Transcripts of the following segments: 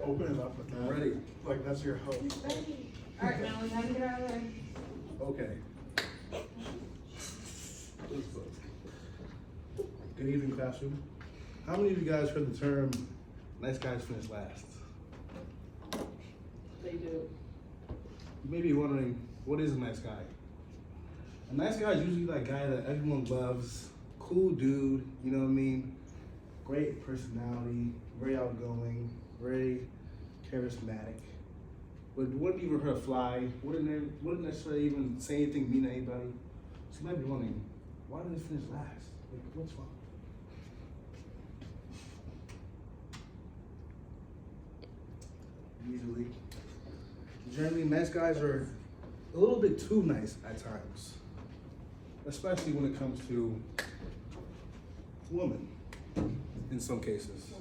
open it up with that. Ready. Like that's your host. All right, now it's time to get out of the way. Okay. Good evening, classroom. How many of you guys heard the term nice guys finish last? They do. You may be wondering, what is a nice guy? A nice guy is usually that guy that everyone loves, cool dude, you know what I mean? Great personality, very outgoing, very charismatic. But wouldn't even hurt a fly, wouldn't necessarily even say anything mean to anybody. So you might be wondering, why did it finish last? Like, what's wrong? Usually. Generally, nice guys are a little bit too nice at times, especially when it comes to women in some cases.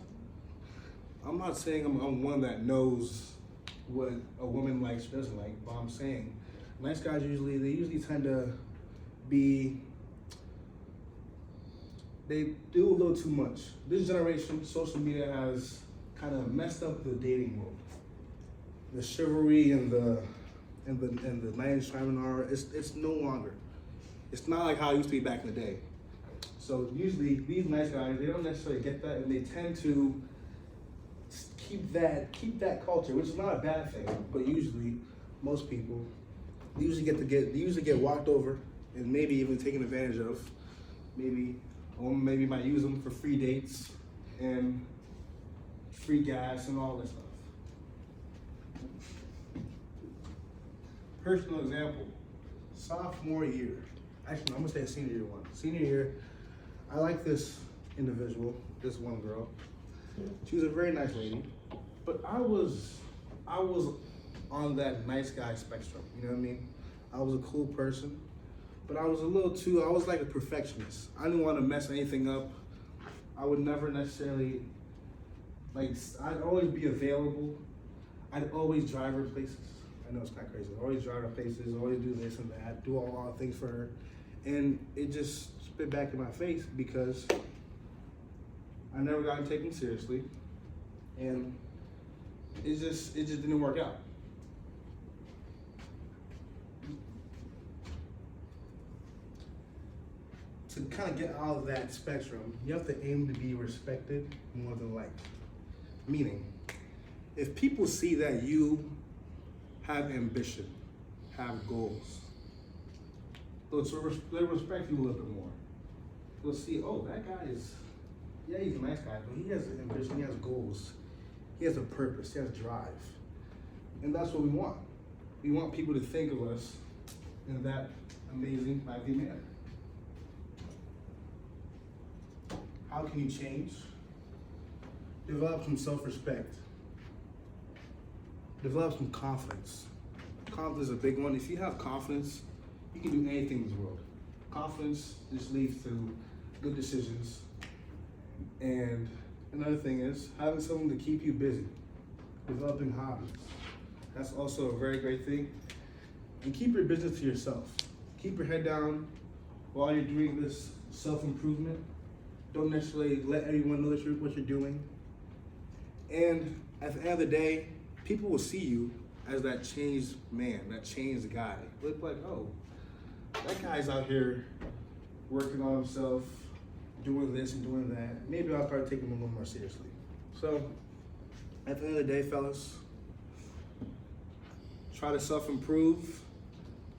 I'm not saying I'm one that knows what a woman likes or doesn't like, but I'm saying nice guys usually tend to they do a little too much. This generation, social media has kind of messed up the dating world. The chivalry and the knight in shining armor, it's no longer. It's not like how it used to be back in the day. So usually these nice guys, they don't necessarily get that, and they tend to keep that culture, which is not a bad thing. But usually, most people, they usually get walked over and maybe even taken advantage of. Maybe might use them for free dates and free gas and all this stuff. Personal example, sophomore year. Actually, I'm gonna say senior year one. Senior year, I like this individual, this one girl. She was a very nice lady, but I was on that nice guy spectrum, you know what I mean? I was a cool person, but I was like a perfectionist. I didn't want to mess anything up. I would never necessarily, I'd always be available. I'd always drive her places. I know it's kind of crazy. I always drive her places, always do this and that, do all the things for her. And it just spit back in my face because I never got taken seriously. And it just didn't work out. To kind of get out of that spectrum, you have to aim to be respected more than liked. Meaning, if people see that you have ambition, have goals, they'll respect you a little bit more. They'll see, oh, that guy is, yeah, he's a nice guy, but he has ambition, he has goals, he has a purpose, he has drive. And that's what we want. We want people to think of us in that amazing, lively manner. How can you change? Develop some self-respect. Develop some confidence. Confidence is a big one. If you have confidence, you can do anything in this world. Confidence just leads to good decisions. And another thing is having someone to keep you busy. Developing hobbies. That's also a very great thing. And keep your business to yourself. Keep your head down while you're doing this self-improvement. Don't necessarily let everyone know what you're doing. And at the end of the day, people will see you as that changed man, that changed guy. Look like, oh, that guy's out here working on himself, doing this and doing that. Maybe I'll start taking him a little more seriously. So, at the end of the day, fellas, try to self-improve,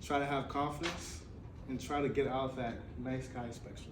try to have confidence, and try to get out of that nice guy spectrum.